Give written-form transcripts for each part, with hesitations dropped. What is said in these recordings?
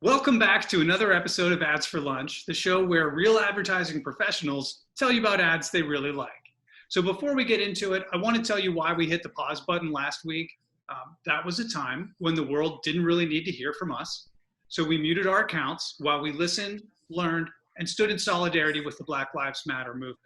Welcome back to another episode of Ads for Lunch, the show where real advertising professionals tell you about ads they really like. So before we get into it, I want to tell you why we hit the pause button last week. That was a time when the world didn't really need to hear from us. So we muted our accounts while we listened, learned, and stood in solidarity with the Black Lives Matter movement.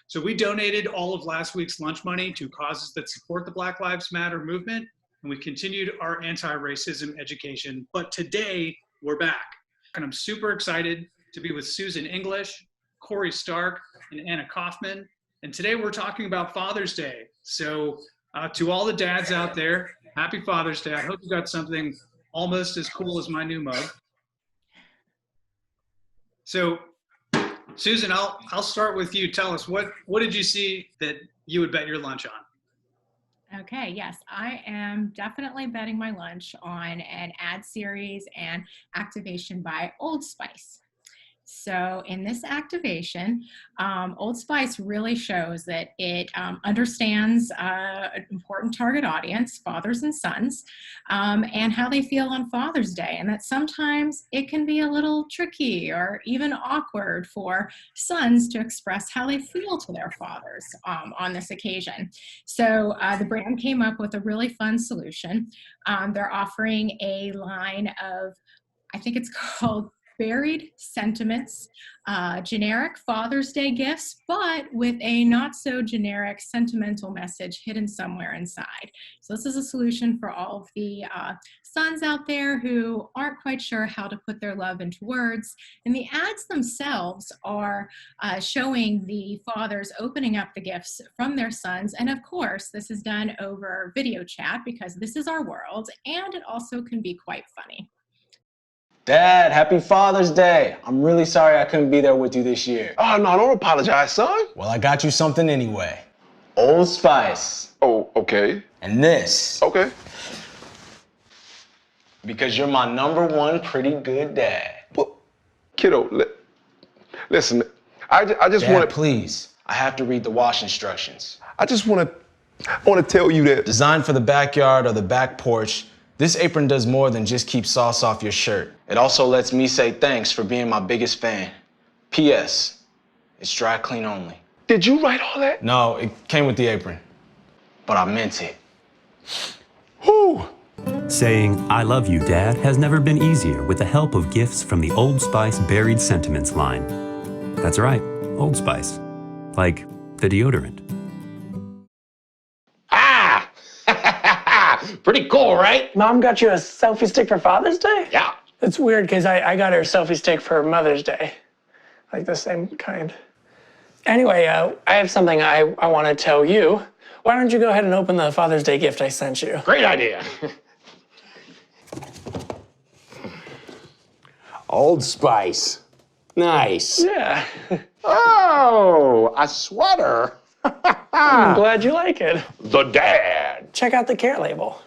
So we donated all of last week's lunch money to causes that support the Black Lives Matter movement, and we continued our anti-racism education. But today, we're back. And I'm super excited to be with Susan English, Corey Stark, and Anna Kauffman. And today we're talking about Father's Day. So to all the dads out there, happy Father's Day. I hope you got something almost as cool as my new mug. So Susan, I'll start with you. Tell us, what did you see that you would bet your lunch on? Okay, yes, I am definitely betting my lunch on an ad series and activation by Old Spice. So in this activation, Old Spice really shows that it understands an important target audience, fathers and sons, and how they feel on Father's Day, and that sometimes it can be a little tricky or even awkward for sons to express how they feel to their fathers on this occasion. So the brand came up with a really fun solution. They're offering a line of, I think it's called Buried Sentiments, generic Father's Day gifts, but with a not so generic sentimental message hidden somewhere inside. So this is a solution for all of the sons out there who aren't quite sure how to put their love into words. And the ads themselves are showing the fathers opening up the gifts from their sons. And of course, this is done over video chat because this is our world, and it also can be quite funny. Dad, happy Father's Day. I'm really sorry I couldn't be there with you this year. Oh, no, don't apologize, son. Well, I got you something anyway. Old Spice. Oh, okay. And this. Okay. Because you're my number one pretty good dad. Well, kiddo, listen, I just want to... Please. I have to read the wash instructions. I want to tell you that... Designed for the backyard or the back porch, this apron does more than just keep sauce off your shirt. It also lets me say thanks for being my biggest fan. P.S. It's dry clean only. Did you write all that? No, it came with the apron. But I meant it. Whew. Saying, "I love you, Dad," has never been easier with the help of gifts from the Old Spice Buried Sentiments line. That's right, Old Spice. Like the deodorant. Ah! Pretty cool, right? Mom got you a selfie stick for Father's Day? Yeah. It's weird because I got her a selfie stick for Mother's Day. Like the same kind. Anyway, I have something I want to tell you. Why don't you go ahead and open the Father's Day gift I sent you? Great idea. Old Spice. Nice. Yeah. Oh, a sweater. I'm glad you like it. The dad. Check out the care label.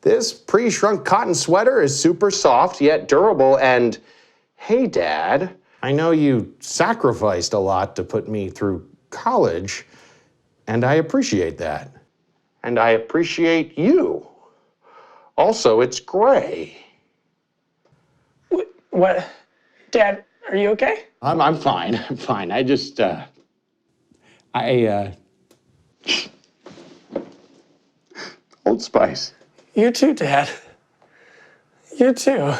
This pre-shrunk cotton sweater is super soft yet durable, and hey, Dad, I know you sacrificed a lot to put me through college, and I appreciate that. And I appreciate you. Also, it's gray. What? Dad, are you okay? I'm fine. I'm fine. I just, Old Spice. You too, Dad. You too.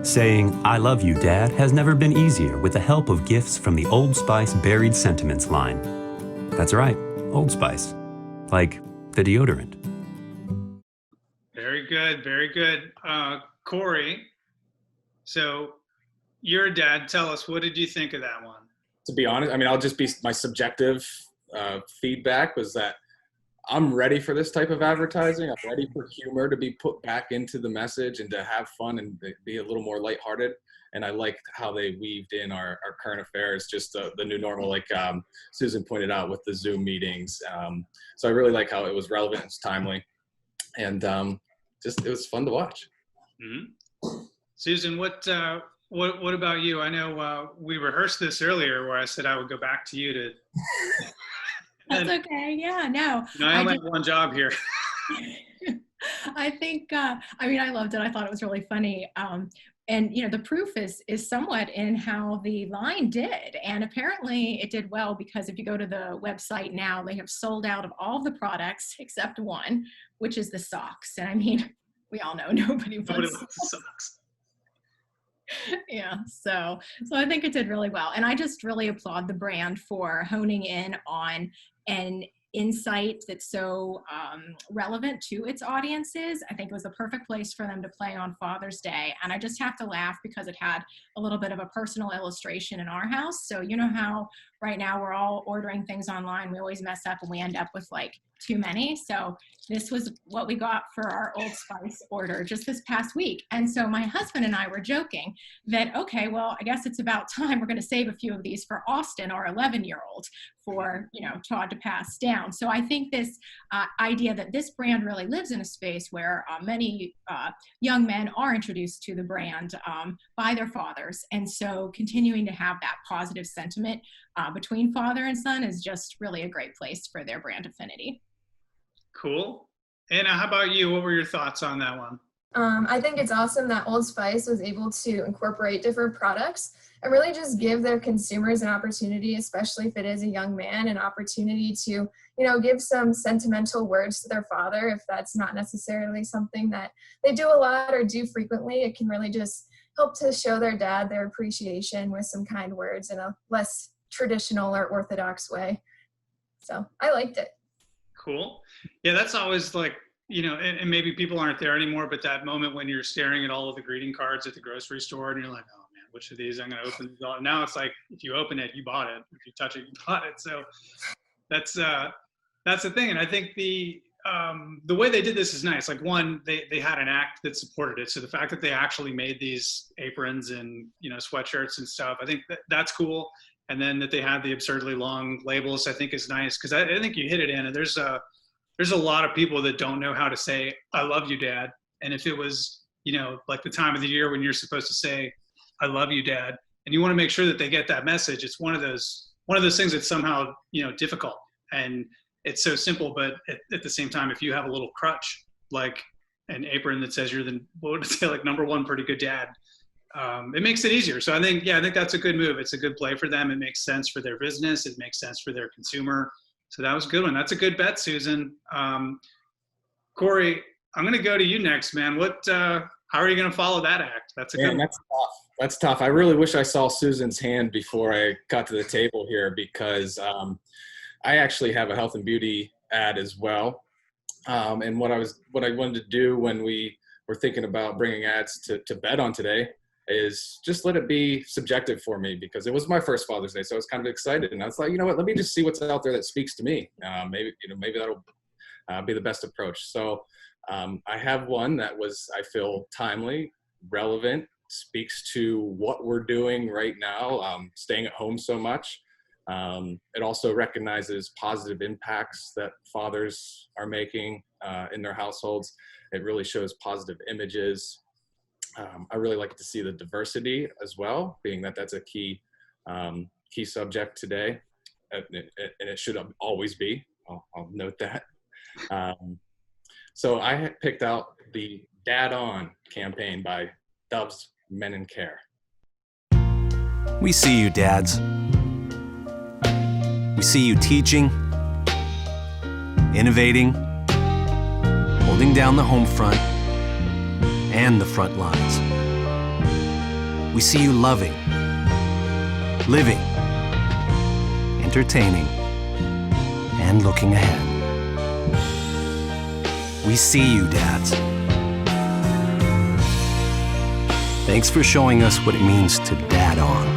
Saying, "I love you, Dad," has never been easier with the help of gifts from the Old Spice Buried Sentiments line. That's right, Old Spice. Like the deodorant. Very good, very good. Corey, so you're a dad. Tell us, what did you think of that one? To be honest, I mean, I'll just be my subjective feedback was that I'm ready for this type of advertising. I'm ready for humor to be put back into the message and to have fun and be a little more lighthearted. And I liked how they weaved in our current affairs, just the new normal, like Susan pointed out with the Zoom meetings. So I really like how it was relevant, it's timely, and it was fun to watch. Mm-hmm. Susan, what about you? I know we rehearsed this earlier where I said I would go back to you to... That's okay. Yeah, no. I only have one job here. I think, I mean, I loved it. I thought it was really funny. and the proof is somewhat in how the line did. And apparently it did well, because if you go to the website now, they have sold out of all the products except one, which is the socks. And I mean, we all know nobody Nobody wants wants the socks. yeah, so I think it did really well. And I just really applaud the brand for honing in on an insight that's so relevant to its audiences. I think it was a perfect place for them to play on Father's Day. And I just have to laugh because it had a little bit of a personal illustration in our house. So you know how right now we're all ordering things online, we always mess up and we end up with like too many. So this was what we got for our Old Spice order just this past week. And so my husband and I were joking that, okay, well, I guess it's about time we're going to save a few of these for Austin, our 11-year-old, for, Todd to pass down. So I think this idea that this brand really lives in a space where many young men are introduced to the brand by their fathers. And so continuing to have that positive sentiment between father and son is just really a great place for their brand affinity. Cool. Anna, how about you? What were your thoughts on that one? I think it's awesome that Old Spice was able to incorporate different products and really just give their consumers an opportunity, especially if it is a young man, an opportunity to, give some sentimental words to their father. If that's not necessarily something that they do a lot or do frequently, it can really just help to show their dad their appreciation with some kind words in a less traditional or orthodox way. So I liked it. Cool. Yeah, that's always like, and maybe people aren't there anymore, but that moment when you're staring at all of the greeting cards at the grocery store and you're like, oh man, which of these I'm going to open? Now it's like, if you open it, you bought it. If you touch it, you bought it. So that's the thing. And I think the way they did this is nice. Like, one, they had an act that supported it. So the fact that they actually made these aprons and, sweatshirts and stuff, I think that's cool. And then that they had the absurdly long labels, I think is nice. Cause I think you hit it, Anna. There's a lot of people that don't know how to say, I love you, Dad. And if it was, like the time of the year when you're supposed to say, I love you, Dad, and you want to make sure that they get that message, it's one of those things that's somehow, difficult. And it's so simple, but at the same time, if you have a little crutch, like an apron that says you're the, what would it say, like number one pretty good dad, it makes it easier. So I think that's a good move. It's a good play for them. It makes sense for their business. It makes sense for their consumer. So that was a good one. That's a good bet, Susan. Corey, I'm going to go to you next, man. How are you going to follow that act? That's a good one. That's tough. That's tough. I really wish I saw Susan's hand before I got to the table here, because I actually have a health and beauty ad as well. And what I wanted to do when we were thinking about bringing ads to bet on today is just let it be subjective for me, because it was my first Father's Day. So I was kind of excited, and I was like, you know what, let me just see what's out there that speaks to me. Maybe that'll be the best approach. So I have one that I feel timely, relevant, speaks to what we're doing right now, staying at home so much. It also recognizes positive impacts that fathers are making in their households. It really shows positive images. I really like to see the diversity as well, being that that's a key subject today, and it should always be. I'll note that. So I picked out the Dad On campaign by Dove's Men in Care. We see you, dads. We see you teaching, innovating, holding down the home front and the front lines. We see you loving, living, entertaining, and looking ahead. We see you, dads. Thanks for showing us what it means to dad on.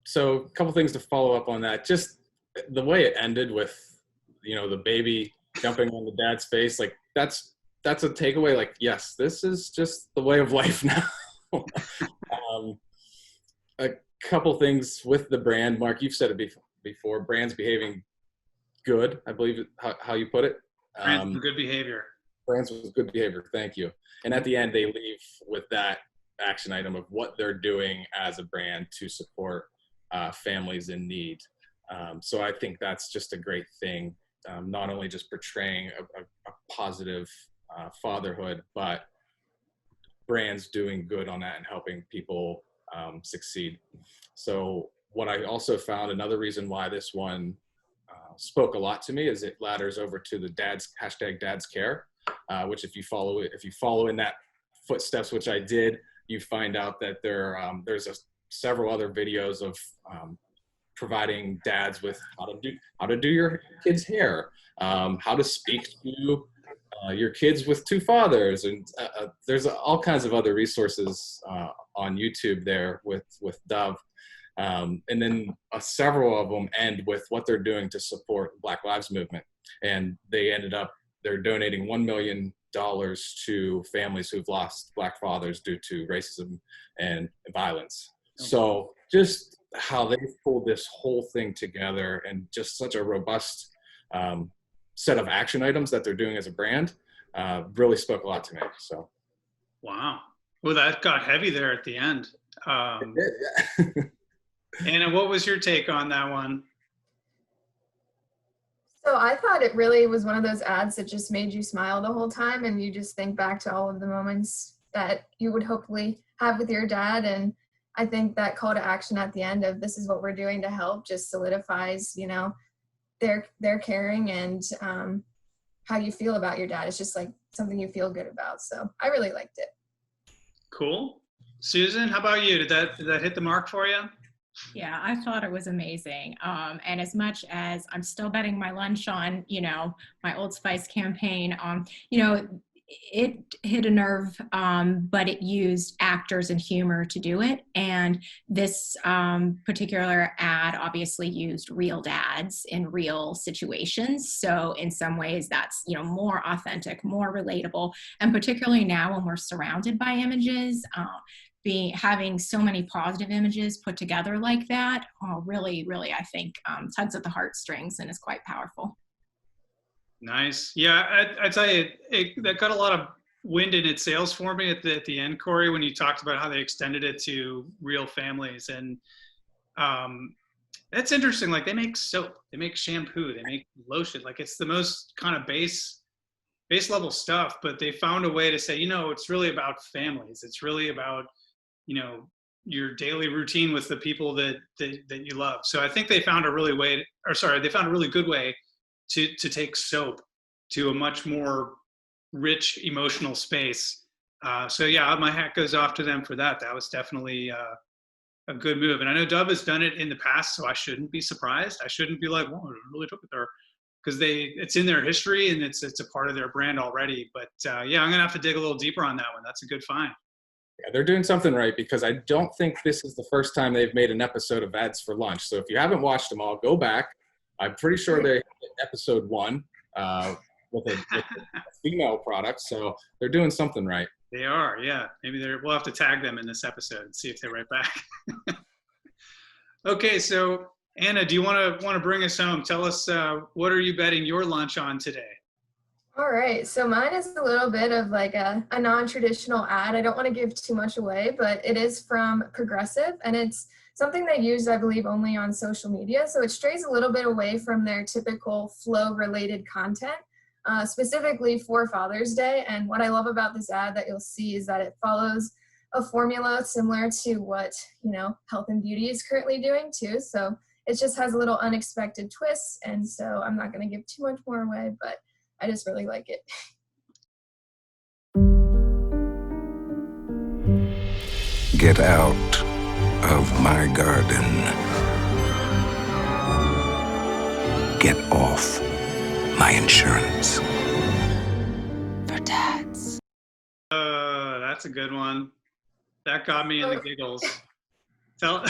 So a couple things to follow up on that. Just the way it ended with, the baby jumping on the dad's face, like that's a takeaway. Like, yes, this is just the way of life now. A couple things with the brand. Mark, you've said it before. Brands behaving good, I believe how you put it. Brands with good behavior. Brands with good behavior. Thank you. And at the end, they leave with that action item of what they're doing as a brand to support families in need. So I think that's just a great thing, not only just portraying a positive fatherhood, but brands doing good on that and helping people succeed. So what I also found, another reason why this one spoke a lot to me, is it ladders over to the #Dads Care, which if you follow in that footsteps, which I did, you find out that there's several other videos of providing dads with how to do your kids' hair, how to speak to your kids with two fathers, and there's all kinds of other resources on YouTube there with Dove. And then several of them end with what they're doing to support the Black Lives Movement. And they're donating $1 million to families who've lost Black fathers due to racism and violence. So just how they pulled this whole thing together, and just such a robust set of action items that they're doing as a brand, really spoke a lot to me. So, wow. Well, that got heavy there at the end. Anna, what was your take on that one? So I thought it really was one of those ads that just made you smile the whole time, and you just think back to all of the moments that you would hopefully have with your dad. And I think that call to action at the end of "this is what we're doing to help" just solidifies, their caring and how you feel about your dad. It's just like something you feel good about. So I really liked it. Cool. Susan, how about you? Did that hit the mark for you? Yeah, I thought it was amazing. And as much as I'm still betting my lunch on, my Old Spice campaign, it hit a nerve, but it used actors and humor to do it. And this particular ad obviously used real dads in real situations. So in some ways that's, more authentic, more relatable. And particularly now when we're surrounded by images, having so many positive images put together like that, really, I think tugs at the heartstrings and is quite powerful. Nice. Yeah, I tell you, that got a lot of wind in its sails for me at the end, Corey, when you talked about how they extended it to real families. And that's interesting. Like, they make soap, they make shampoo, they make lotion. Like, it's the most kind of base level stuff, but they found a way to say, it's really about families. It's really about, your daily routine with the people that you love. So I think they found a really good way to take soap to a much more rich emotional space. So yeah, my hat goes off to them for that. That was definitely a good move. And I know Dove has done it in the past, so I shouldn't be surprised. I shouldn't be like, well, it really took it there, because it's in their history and it's a part of their brand already. But yeah, I'm gonna have to dig a little deeper on that one. That's a good find. Yeah, they're doing something right, because I don't think this is the first time they've made an episode of Ads for Lunch. So if you haven't watched them all, go back. I'm pretty sure they episode 1 with a female product, so they're doing something right. They are, yeah. Maybe we'll have to tag them in this episode and see if they write back. Okay, so Anna, do you want to bring us home? Tell us what are you betting your lunch on today? All right, so mine is a little bit of like a non-traditional ad. I don't want to give too much away, but it is from Progressive, and it's something they use, I believe, only on social media. So it strays a little bit away from their typical flow-related content, specifically for Father's Day. And what I love about this ad that you'll see is that it follows a formula similar to what, health and beauty is currently doing too. So it just has a little unexpected twist. And so I'm not going to give too much more away, but I just really like it. Get out of my garden. Get off my insurance. For dads. That's a good one. That got me in the giggles. So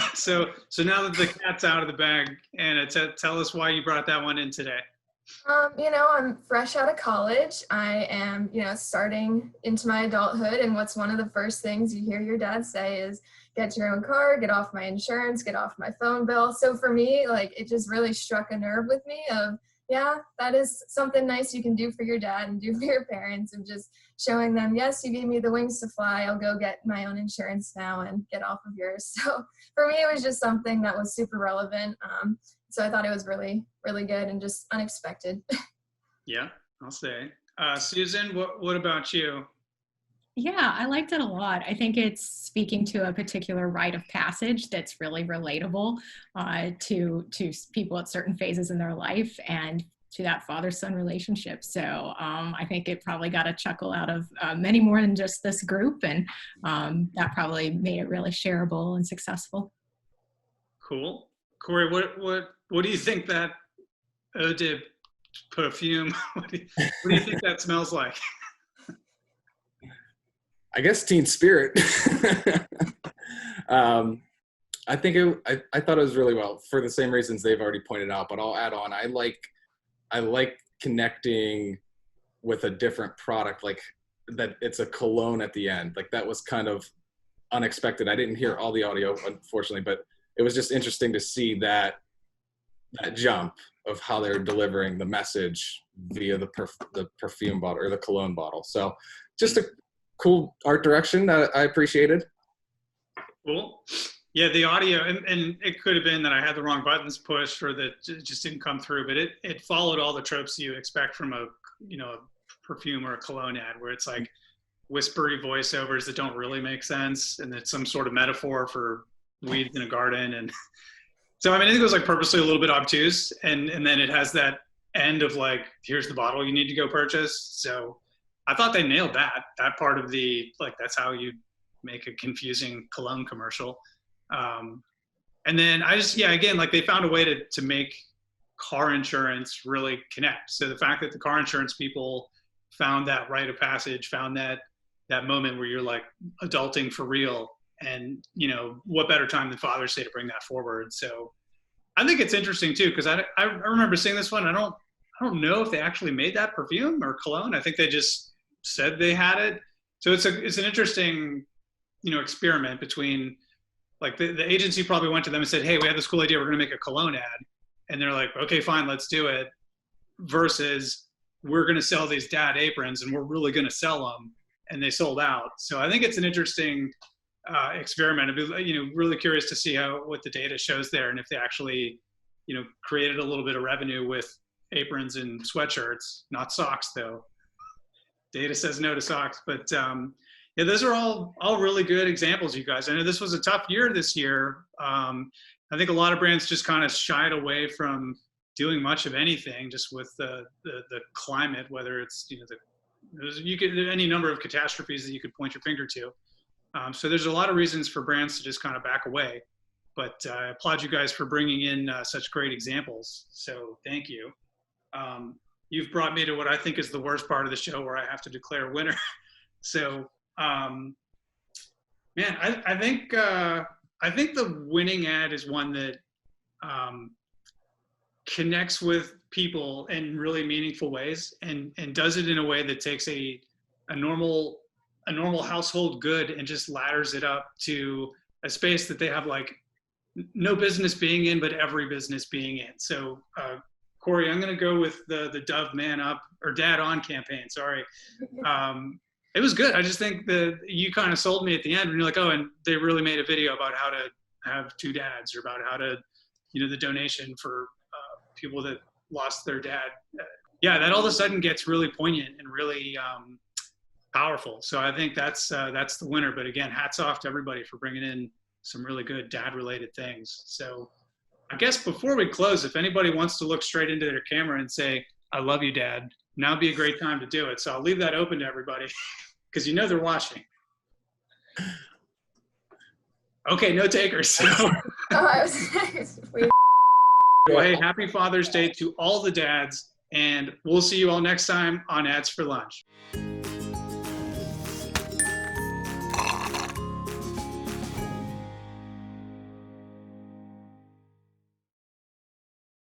now that the cat's out of the bag, Anna, tell us why you brought that one in today. I'm fresh out of college. I am, starting into my adulthood, and what's one of the first things you hear your dad say is, get your own car, get off my insurance, get off my phone bill. So for me, like, it just really struck a nerve with me of, yeah, that is something nice you can do for your dad and do for your parents, and just showing them, yes, you gave me the wings to fly. I'll go get my own insurance now and get off of yours. So for me, it was just something that was super relevant. So I thought it was really, really good and just unexpected. Yeah, I'll say. Susan, what about you? Yeah, I liked it a lot. I think it's speaking to a particular rite of passage that's really relatable to people at certain phases in their life and to that father-son relationship. So I think it probably got a chuckle out of many more than just this group, and that probably made it really shareable and successful. Cool. Corey, what do you think that eau de perfume, what do you think that smells like? I guess teen spirit. I think I thought it was really well for the same reasons they've already pointed out, but I'll add on. I like connecting with a different product, like that it's a cologne at the end. Like that was kind of unexpected. I didn't hear all the audio, unfortunately, but it was just interesting to see that jump of how they're delivering the message via the perfume bottle or the cologne bottle. So just a cool art direction that I appreciated. Cool. Yeah, the audio, and it could have been that I had the wrong buttons pushed or that it just didn't come through, but it followed all the tropes you expect from a perfume or a cologne ad, where it's like whispery voiceovers that don't really make sense, and it's some sort of metaphor for weeds in a garden. And so, I mean, I think it was like purposely a little bit obtuse, and then it has that end of like, here's the bottle you need to go purchase. So I thought they nailed that part of the, like, that's how you make a confusing cologne commercial. And then again, like they found a way to make car insurance really connect. So the fact that the car insurance people found that rite of passage, found that moment where you're like adulting for real, and what better time than Father's Day to bring that forward. So I think it's interesting too, because I remember seeing this one. I don't know if they actually made that perfume or cologne. I think they just said they had it. So it's an interesting experiment between, like, the agency probably went to them and said, hey, we have this cool idea, we're going to make a cologne ad. And they're like, okay, fine, let's do it. Versus, we're going to sell these dad aprons and we're really going to sell them. And they sold out. So I think it's an interesting experiment. I'd be really curious to see what the data shows there, and if they actually created a little bit of revenue with aprons and sweatshirts, not socks though. Data says no to socks, but yeah, those are all really good examples, you guys. I know this was a tough year this year. I think a lot of brands just kind of shied away from doing much of anything, just with the climate, whether it's you could any number of catastrophes that you could point your finger to. So there's a lot of reasons for brands to just kind of back away. But I applaud you guys for bringing in such great examples. So thank you. You've brought me to what I think is the worst part of the show, where I have to declare a winner. So, man, I think the winning ad is one that connects with people in really meaningful ways, and does it in a way that takes a normal household good and just ladders it up to a space that they have like no business being in, but every business being in. So, Corey, I'm going to go with the Dove Man Up or Dad On campaign. Sorry. It was good. I just think that you kind of sold me at the end, and you're like, oh, and they really made a video about how to have two dads, or about how to, the donation for people that lost their dad. Yeah, that all of a sudden gets really poignant and really powerful. So I think that's the winner. But again, hats off to everybody for bringing in some really good dad-related things. So I guess before we close, if anybody wants to look straight into their camera and say, I love you, Dad, now would be a great time to do it. So I'll leave that open to everybody, because they're watching. Okay, no takers. So. Well, hey, happy Father's Day to all the dads, and we'll see you all next time on Ads for Lunch.